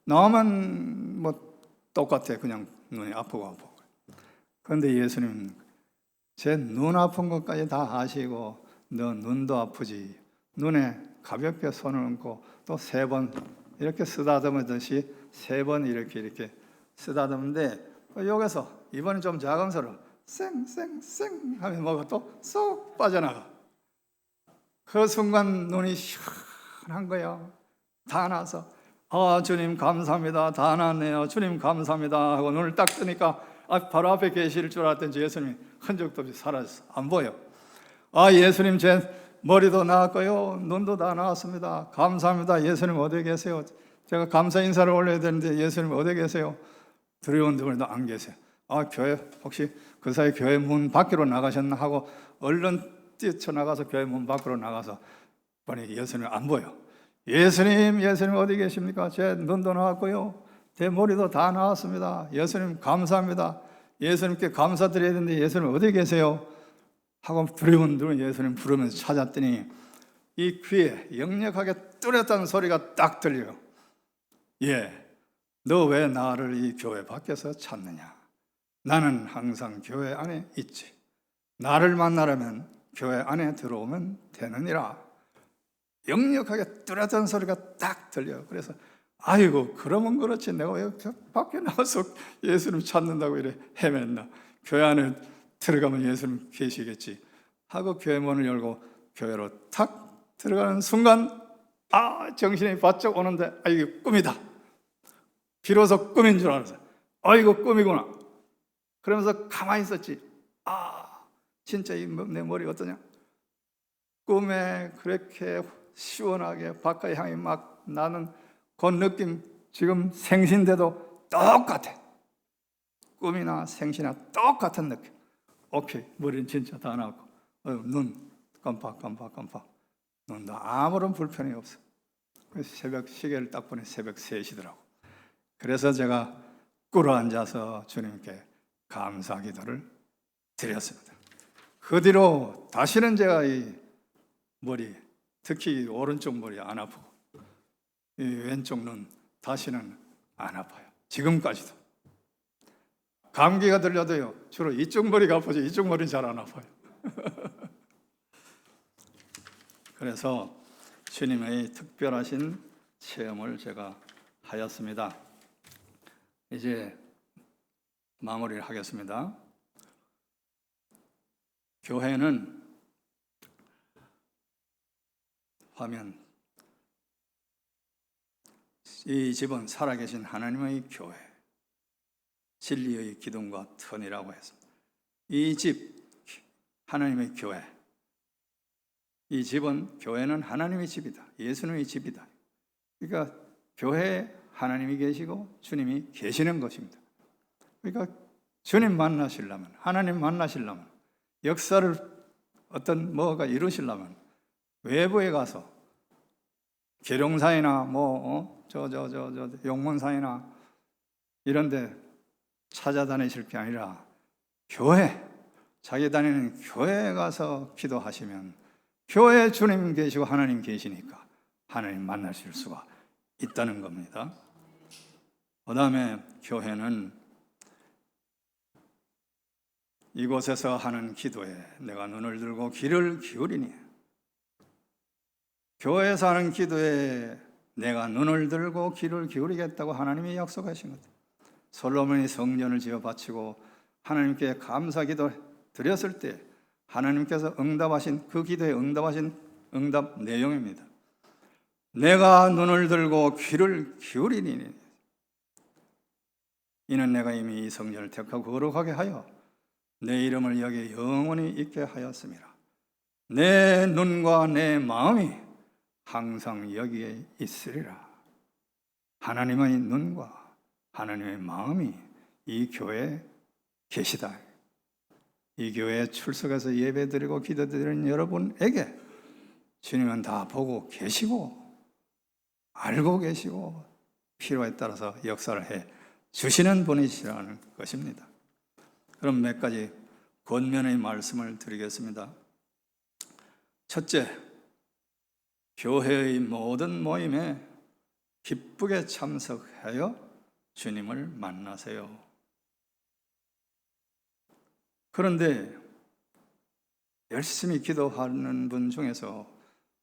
나만 뭐 똑같아. 그냥 눈이 아프고. 그런데 예수님은 제 눈 아픈 것까지 다 아시고 너 눈도 아프지. 눈에 가볍게 손을 얹고 또 3번 이렇게 쓰다듬듯이 3번 이렇게 쓰다듬는데 여기서 이번엔 좀 작은 소리로 쌩쌩쌩 하면 뭐가 또 쏙 빠져나가. 그 순간 눈이 시원한 거야. 다 나서 주님 감사합니다. 다 나왔네요. 주님 감사합니다 하고 눈을 딱 뜨니까 바로 앞에 계실 줄 알았더니 예수님이 흔적도 없이 사라졌어. 안 보여. 예수님 제 머리도 나왔고요. 눈도 다 나왔습니다. 감사합니다. 예수님 어디 계세요? 제가 감사 인사를 올려야 되는데 예수님 어디 계세요? 두려운 분들도 안 계세요. 교회 혹시 그 사이 교회 문 밖으로 나가셨나 하고 얼른 뛰쳐나가서 교회 문 밖으로 나가서 보니 예수님 안 보여. 예수님 어디 계십니까? 제 눈도 나왔고요. 제 머리도 다 나왔습니다. 예수님 감사합니다. 예수님께 감사드려야 되는데 예수님 어디 계세요? 하고 두려운 예수님 부르면서 찾았더니 이 귀에 역력하게 뚜렷한 소리가 딱 들려요. 너 왜 나를 이 교회 밖에서 찾느냐? 나는 항상 교회 안에 있지. 나를 만나려면 교회 안에 들어오면 되느니라. 역력하게 뚜렷한 소리가 딱 들려요. 그래서 그러면 그렇지. 내가 왜 밖에 나와서 예수님 찾는다고 이래 헤맸나. 교회 안에 들어가면 예수님 계시겠지 하고 교회 문을 열고 교회로 탁 들어가는 순간 정신이 바짝 오는데 이게 꿈이다. 비로소 꿈인 줄 알았어요. 이거 꿈이구나. 그러면서 가만히 있었지. 진짜 내 머리 어떠냐? 꿈에 그렇게 시원하게 바깥 향이 막 나는 그 느낌 지금 생신데도 똑같아. 꿈이나 생시나 똑같은 느낌. 오케이, 머리는 진짜 다 나왔고 눈 깜빡 눈도 아무런 불편이 없어. 그래서 새벽 시계를 딱 보니 새벽 3시더라고. 그래서 제가 꿇어 앉아서 주님께 감사 기도를 드렸습니다. 그 뒤로 다시는 제가 이 머리, 특히 오른쪽 머리 안 아프고 이 왼쪽 눈 다시는 안 아파요. 지금까지도. 감기가 들려도요, 주로 이쪽 머리가 아프지 이쪽 머리는 잘 안 아파요. 그래서 주님의 특별하신 체험을 제가 하였습니다. 이제 마무리를 하겠습니다. 교회는 화면 이 집은 살아계신 하나님의 교회, 진리의 기둥과 터이라고 했습니다. 이 집, 하나님의 교회, 이 집은, 교회는 하나님의 집이다, 예수님의 집이다. 그러니까 교회에 하나님이 계시고 주님이 계시는 것입니다. 그러니까 주님 만나시려면, 하나님 만나시려면, 역사를 어떤 뭐가 이루시려면 외부에 가서 계룡사이나 용문사이나 이런 데 찾아다니실 게 아니라 교회, 자기 다니는 교회에 가서 기도하시면 교회에 주님 계시고 하나님 계시니까 하나님 만나실 수가 있다는 겁니다. 그 다음에 교회는 이곳에서 하는 기도에 내가 눈을 들고 귀를 기울이니, 교회에서 하는 기도에 내가 눈을 들고 귀를 기울이겠다고 하나님이 약속하신 것. 솔로몬이 성전을 지어 바치고 하나님께 감사기도 드렸을 때 하나님께서 응답하신, 그 기도에 응답하신 응답 내용입니다. 내가 눈을 들고 귀를 기울이니 이는 내가 이미 이 성전을 택하고 거룩하게 하여 내 이름을 여기에 영원히 있게 하였습니다. 내 눈과 내 마음이 항상 여기에 있으리라. 하나님의 눈과 하나님의 마음이 이 교회에 계시다. 이 교회에 출석해서 예배드리고 기도드리는 여러분에게 주님은 다 보고 계시고 알고 계시고 필요에 따라서 역사를 해 주시는 분이시라는 것입니다. 그럼 몇 가지 권면의 말씀을 드리겠습니다. 첫째, 교회의 모든 모임에 기쁘게 참석하여 주님을 만나세요. 그런데 열심히 기도하는 분 중에서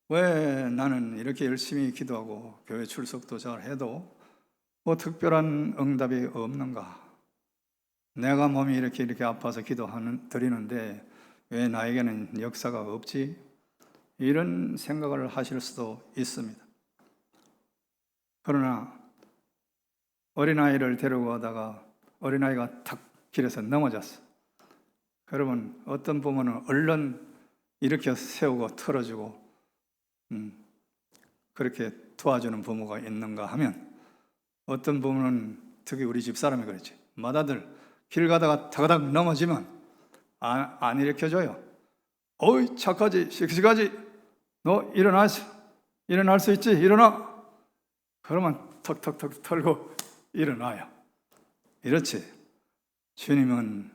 왜 나는 이렇게 열심히 기도하고 교회 출석도 잘 해도 뭐 특별한 응답이 없는가? 내가 몸이 이렇게 아파서 드리는데 왜 나에게는 역사가 없지? 이런 생각을 하실 수도 있습니다. 그러나 어린아이를 데리고 가다가 어린아이가 탁 길에서 넘어졌어. 그러면 어떤 부모는 얼른 일으켜 세우고 털어주고 그렇게 도와주는 부모가 있는가 하면, 어떤 부모는, 특히 우리 집사람이 그랬지, 맏아들 길 가다가 타가닥 넘어지면 안 일으켜줘요. 어이 착하지, 씩씩하지, 너 일어날 수 있지, 일어나. 그러면 턱턱턱 털고 일어나요. 이렇지. 주님은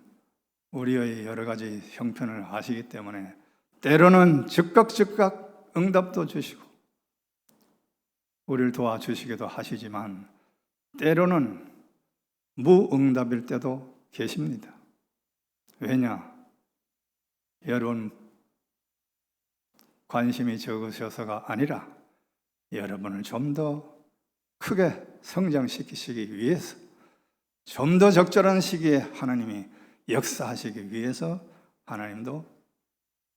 우리의 여러 가지 형편을 아시기 때문에 때로는 즉각 응답도 주시고 우리를 도와주시기도 하시지만 때로는 무응답일 때도 계십니다. 왜냐? 여러분 관심이 적으셔서가 아니라 여러분을 좀 더 크게 성장시키시기 위해서, 좀 더 적절한 시기에 하나님이 역사하시기 위해서 하나님도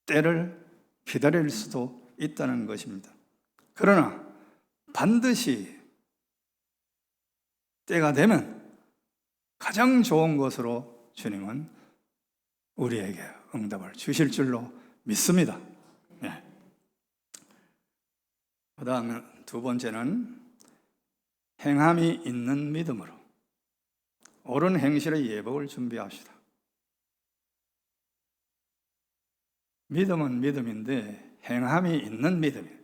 때를 기다릴 수도 있다는 것입니다. 그러나 반드시 때가 되면 가장 좋은 것으로 주님은 우리에게 응답을 주실 줄로 믿습니다. 네. 그 다음에 두 번째는 행함이 있는 믿음으로 옳은 행실의 예복을 준비합시다. 믿음은 믿음인데 행함이 있는 믿음이에요.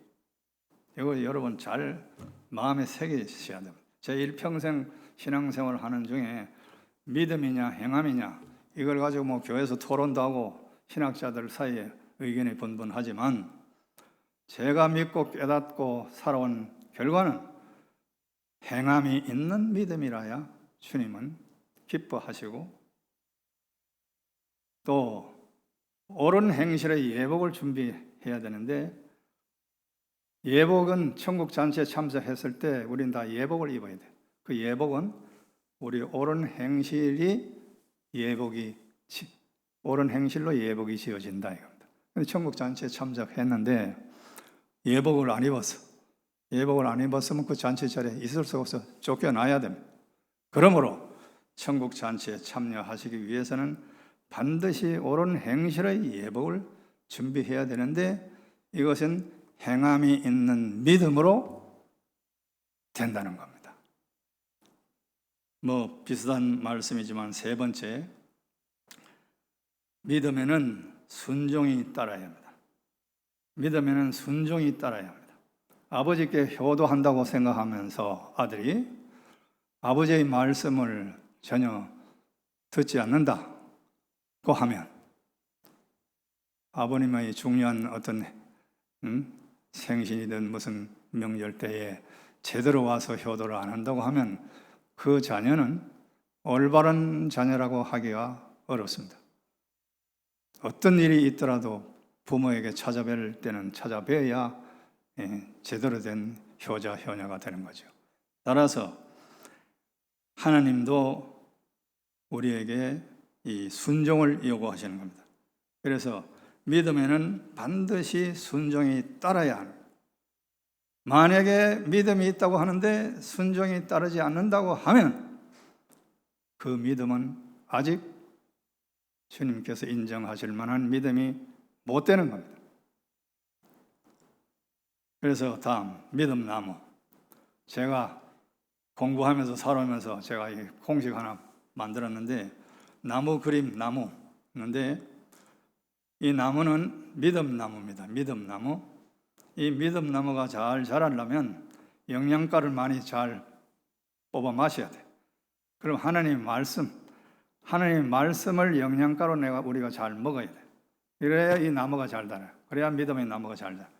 이거 여러분 잘 마음에 새기셔야 됩니다. 제 일평생 신앙생활을 하는 중에 믿음이냐 행함이냐 이걸 가지고 뭐 교회에서 토론도 하고 신학자들 사이에 의견이 분분하지만 제가 믿고 깨닫고 살아온 결과는 행함이 있는 믿음이라야 주님은 기뻐하시고 또 옳은 행실의 예복을 준비해야 되는데, 예복은 천국 잔치에 참석했을 때 우린 다 예복을 입어야 돼요. 그 예복은 우리 옳은 행실이 옳은 행실로 예복이 지어진다 이겁니다. 근데 천국 잔치에 참석했는데 예복을 안 입어서 예복을 안 입었으면 그 잔치 자리에 있을 수가 없어 쫓겨나야 됩니다. 그러므로 천국 잔치에 참여하시기 위해서는 반드시 옳은 행실의 예복을 준비해야 되는데 이것은 행함이 있는 믿음으로 된다는 겁니다. 비슷한 말씀이지만 세 번째, 믿음에는 순종이 따라야 합니다. 믿음에는 순종이 따라야 합니다. 아버지께 효도한다고 생각하면서 아들이 아버지의 말씀을 전혀 듣지 않는다고 하면 아버님의 중요한 어떤 생신이든 무슨 명절 때에 제대로 와서 효도를 안 한다고 하면 그 자녀는 올바른 자녀라고 하기가 어렵습니다. 어떤 일이 있더라도 부모에게 찾아뵐 때는 찾아뵈야 제대로 된 효자, 효녀가 되는 거죠. 따라서 하나님도 우리에게 이 순종을 요구하시는 겁니다. 그래서 믿음에는 반드시 순종이 따라야 합니다. 만약에 믿음이 있다고 하는데 순종이 따르지 않는다고 하면 그 믿음은 아직 주님께서 인정하실 만한 믿음이 못 되는 겁니다. 그래서 다음 믿음 나무. 제가 공부하면서 살아오면서 제가 이 공식 하나 만들었는데 나무 그림 나무인데 이 나무는 믿음 나무입니다. 믿음 나무. 이 믿음 나무가 잘 자라려면 영양가를 많이 잘 뽑아 마셔야 돼. 그럼 하나님의 말씀을 영양가로 우리가 잘 먹어야 돼. 그래야 이 나무가 잘 자라요. 그래야 믿음의 나무가 잘 자라요.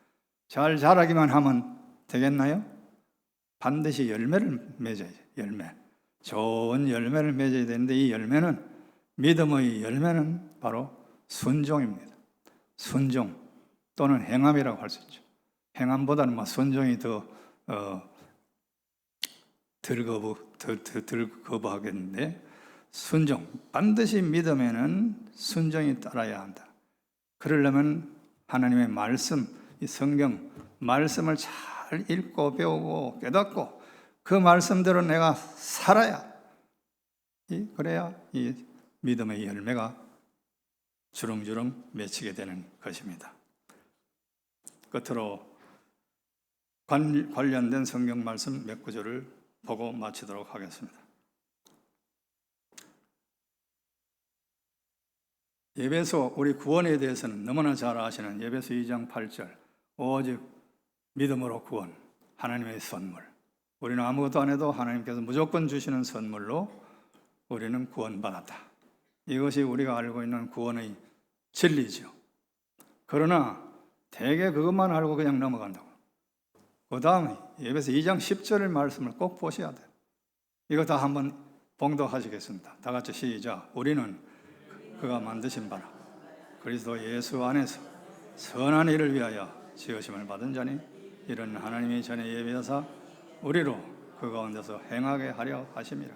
잘 자라기만 하면 되겠나요? 반드시 열매를 맺어야죠. 열매. 좋은 열매를 맺어야 되는데 이 열매는 믿음의 열매는 바로 순종입니다. 순종 또는 행함이라고 할 수 있죠. 행함보다는 순종이 덜 거부하겠는데 순종, 반드시 믿음에는 순종이 따라야 한다. 그러려면 하나님의 말씀, 이 성경 말씀을 잘 읽고 배우고 깨닫고 그 말씀대로 내가 살아야 그래야 이 믿음의 열매가 주렁주렁 맺히게 되는 것입니다. 끝으로 관련된 성경 말씀 몇 구절을 보고 마치도록 하겠습니다. 예배소 우리 구원에 대해서는 너무나 잘 아시는 예배소 2장 8절 오직 믿음으로 구원, 하나님의 선물. 우리는 아무것도 안 해도 하나님께서 무조건 주시는 선물로 우리는 구원받았다. 이것이 우리가 알고 있는 구원의 진리죠. 그러나 대개 그것만 알고 그냥 넘어간다고. 그 다음 예배소 2장 10절의 말씀을 꼭 보셔야 돼요. 이거 다 한번 봉독하시겠습니다. 다 같이 시작. 우리는 그가 만드신 바라 그리스도 예수 안에서 선한 일을 위하여 지으심을 받은 자니 이런 하나님이 전에 예비하사 우리로 그 가운데서 행하게 하려 하심이라.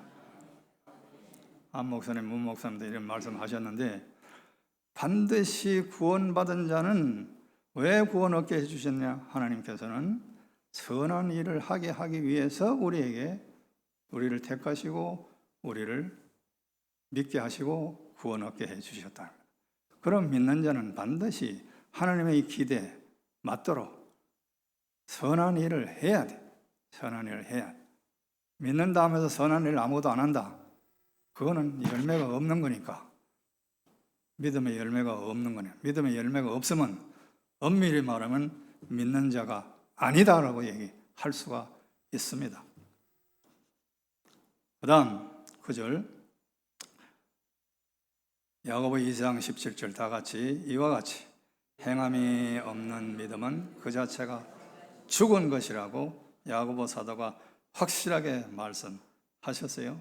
안 목사님, 문 목사님도 이런 말씀하셨는데 반드시 구원받은 자는 왜 구원 얻게 해주셨냐? 하나님께서는 선한 일을 하기 위해서 우리를 택하시고 우리를 믿게 하시고 구원 얻게 해주셨다. 그럼 믿는 자는 반드시 하나님의 기대에 맞도록 선한 일을 해야 돼. 선한 일을 해야 돼. 믿는다 하면서 선한 일을 아무것도 안 한다. 그거는 열매가 없는 거니까. 믿음의 열매가 없는 거네. 믿음의 열매가 없으면 엄밀히 말하면 믿는 자가 아니다라고 얘기할 수가 있습니다. 그 다음 9절 야고보 2장 17절 다 같이 이와 같이 행함이 없는 믿음은 그 자체가 죽은 것이라고 야고보 사도가 확실하게 말씀하셨어요.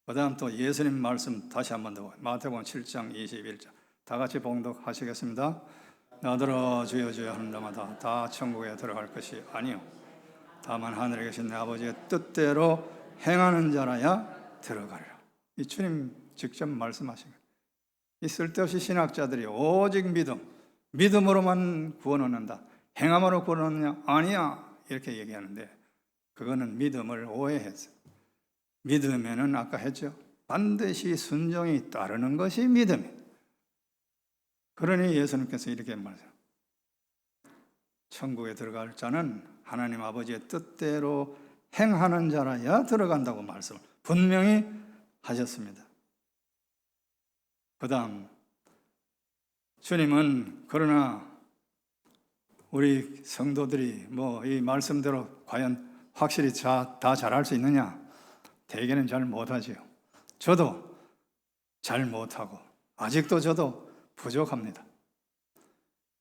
그 다음 또 예수님 말씀 다시 한번 더 마태복음 7장 21절 다 같이 봉독하시겠습니다. 나더러 주여 주여 하는 자마다 다 천국에 들어갈 것이 아니요 다만 하늘에 계신 내 아버지의 뜻대로 행하는 자라야 들어가리라. 이 주님 직접 말씀하신 거예요. 이 쓸데없이 신학자들이 오직 믿음으로만 구원 얻는다. 행함으로 구원 얻느냐? 아니야. 이렇게 얘기하는데 그거는 믿음을 오해했어요. 믿으면은 아까 했죠. 반드시 순종이 따르는 것이 믿음이에요. 그러니 예수님께서 이렇게 말하세요. 천국에 들어갈 자는 하나님 아버지의 뜻대로 행하는 자라야 들어간다고 말씀을 분명히 하셨습니다. 그 다음 주님은 그러나 우리 성도들이 뭐 이 말씀대로 과연 확실히 다 잘할 수 있느냐? 대개는 잘 못하지요. 저도 잘 못하고 아직도 저도 부족합니다.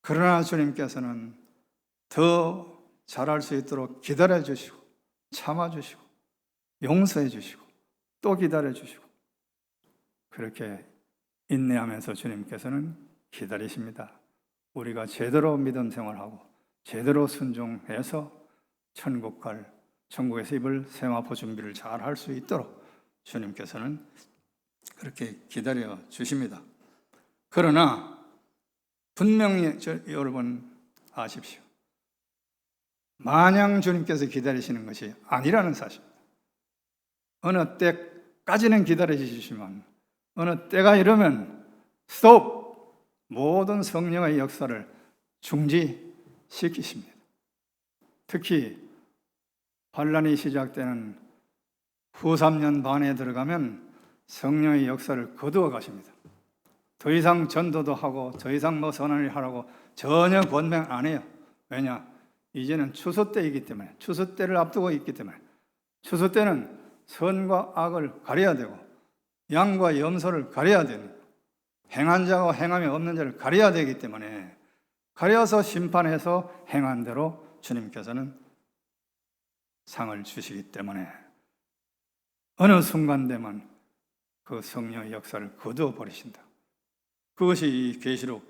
그러나 주님께서는 더 잘할 수 있도록 기다려 주시고 참아 주시고 용서해 주시고 또 기다려 주시고 그렇게 인내하면서 주님께서는 기다리십니다. 우리가 제대로 믿음 생활하고 제대로 순종해서 천국에서 입을 세마포 준비를 잘 할 수 있도록 주님께서는 그렇게 기다려 주십니다. 그러나 분명히 여러분 아십시오. 마냥 주님께서 기다리시는 것이 아니라는 사실입니다. 어느 때까지는 기다려 주시지만 어느 때가 이르면 스톱! 모든 성령의 역사를 중지시키십니다. 특히 환란이 시작되는 후 3년 반에 들어가면 성령의 역사를 거두어 가십니다. 더 이상 전도도 하고 더 이상 뭐 선언을 하라고 전혀 권면 안 해요. 왜냐? 이제는 추수 때이기 때문에, 추수 때를 앞두고 있기 때문에, 추수 때는 선과 악을 가려야 되고 양과 염소를 가려야 되는, 행한 자와 행함이 없는 자를 가려야 되기 때문에 가려서 심판해서 행한 대로 주님께서는 상을 주시기 때문에 어느 순간 되면 그 성령의 역사를 거두어 버리신다. 그것이 이 계시록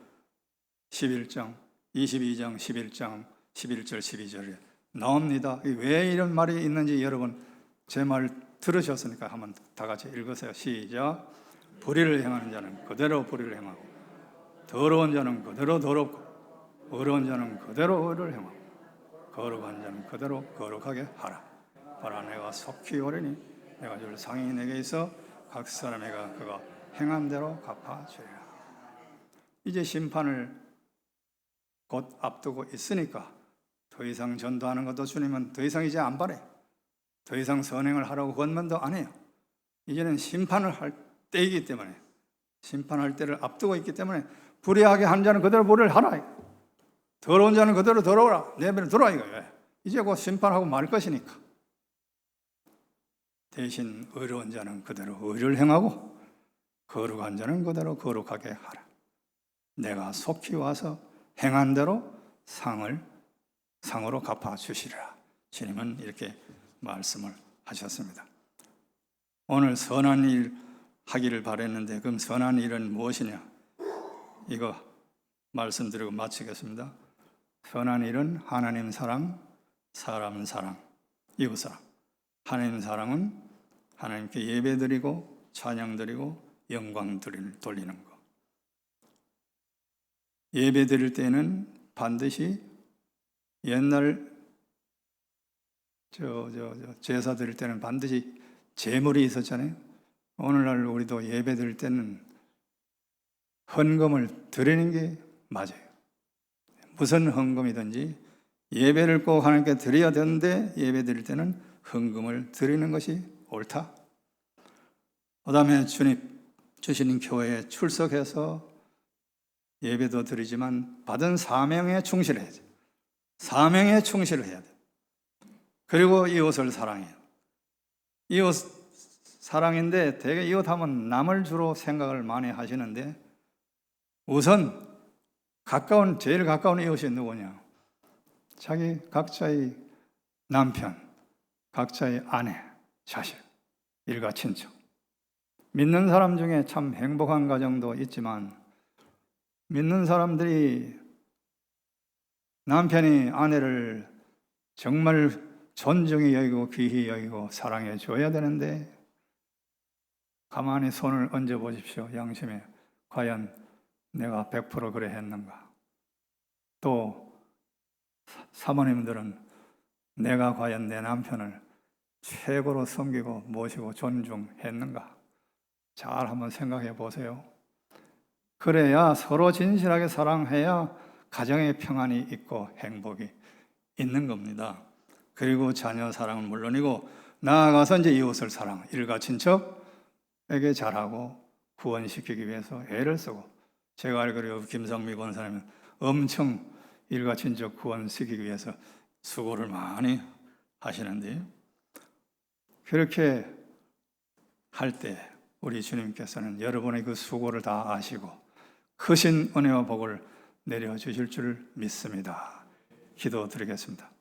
11장, 22장, 11장, 11절, 12절에 나옵니다. 왜 이런 말이 있는지 여러분 제 말 들으셨으니까 한번 다 같이 읽으세요. 시작. 불의를 행하는 자는 그대로 불의를 행하고 더러운 자는 그대로 더럽고 어려운 자는 그대로 의를 행하고 거룩한 자는 그대로 거룩하게 하라. 바라 내가 속히 오리니 내가 줄 상이 내게 있어 각 사람에게 그가 행한 대로 갚아주리라. 이제 심판을 곧 앞두고 있으니까 더 이상 전도하는 것도 주님은 더 이상 이제 안 바래. 더 이상 선행을 하라고 권면도 안 해요. 이제는 심판을 할 때이기 때문에, 심판할 때를 앞두고 있기 때문에 불의하게 한 자는 그대로 불의를 하라. 더러운 자는 그대로 더러워라. 내버려 두라 이거예요. 이제 곧 심판하고 말 것이니까. 대신 의로운 자는 그대로 의를 행하고 거룩한 자는 그대로 거룩하게 하라. 내가 속히 와서 행한 대로 상으로 갚아주시리라. 주님은 이렇게 말씀을 하셨습니다. 오늘 선한 일 하기를 바랬는데 그럼 선한 일은 무엇이냐? 이거 말씀드리고 마치겠습니다. 선한 일은 하나님 사랑, 사람 사랑, 이웃 사랑. 하나님 사랑은 하나님께 예배드리고 찬양드리고 영광 돌리는 것. 예배드릴 때는 반드시 옛날 제사 드릴 때는 반드시 제물이 있었잖아요. 오늘날 우리도 예배 드릴 때는 헌금을 드리는 게 맞아요. 무슨 헌금이든지 예배를 꼭 하나님께 드려야 되는데 예배 드릴 때는 헌금을 드리는 것이 옳다. 그 다음에 주님 주시는 교회에 출석해서 예배도 드리지만 받은 사명에 충실해야 돼요. 사명에 충실을 해야 돼요. 그리고 이웃을 사랑해요. 이웃 사랑인데 되게 이웃하면 남을 주로 생각을 많이 하시는데 우선 제일 가까운 이웃이 누구냐? 자기 각자의 남편, 각자의 아내, 자식, 일가 친척. 믿는 사람 중에 참 행복한 가정도 있지만 믿는 사람들이 남편이 아내를 정말 존중히 여기고 귀히 여기고 사랑해 줘야 되는데 가만히 손을 얹어 보십시오. 양심에 과연 내가 100% 그래 했는가? 또 사모님들은 내가 과연 내 남편을 최고로 섬기고 모시고 존중했는가? 잘 한번 생각해 보세요. 그래야 서로 진실하게 사랑해야 가정의 평안이 있고 행복이 있는 겁니다. 그리고 자녀 사랑은 물론이고 나아가서 이제 이웃을 사랑, 일가 친척에게 잘하고 구원시키기 위해서 애를 쓰고, 제가 알기로 김성미 권사님은 엄청 일가 친척 구원시키기 위해서 수고를 많이 하시는데, 그렇게 할 때 우리 주님께서는 여러분의 그 수고를 다 아시고 크신 은혜와 복을 내려주실 줄 믿습니다. 기도드리겠습니다.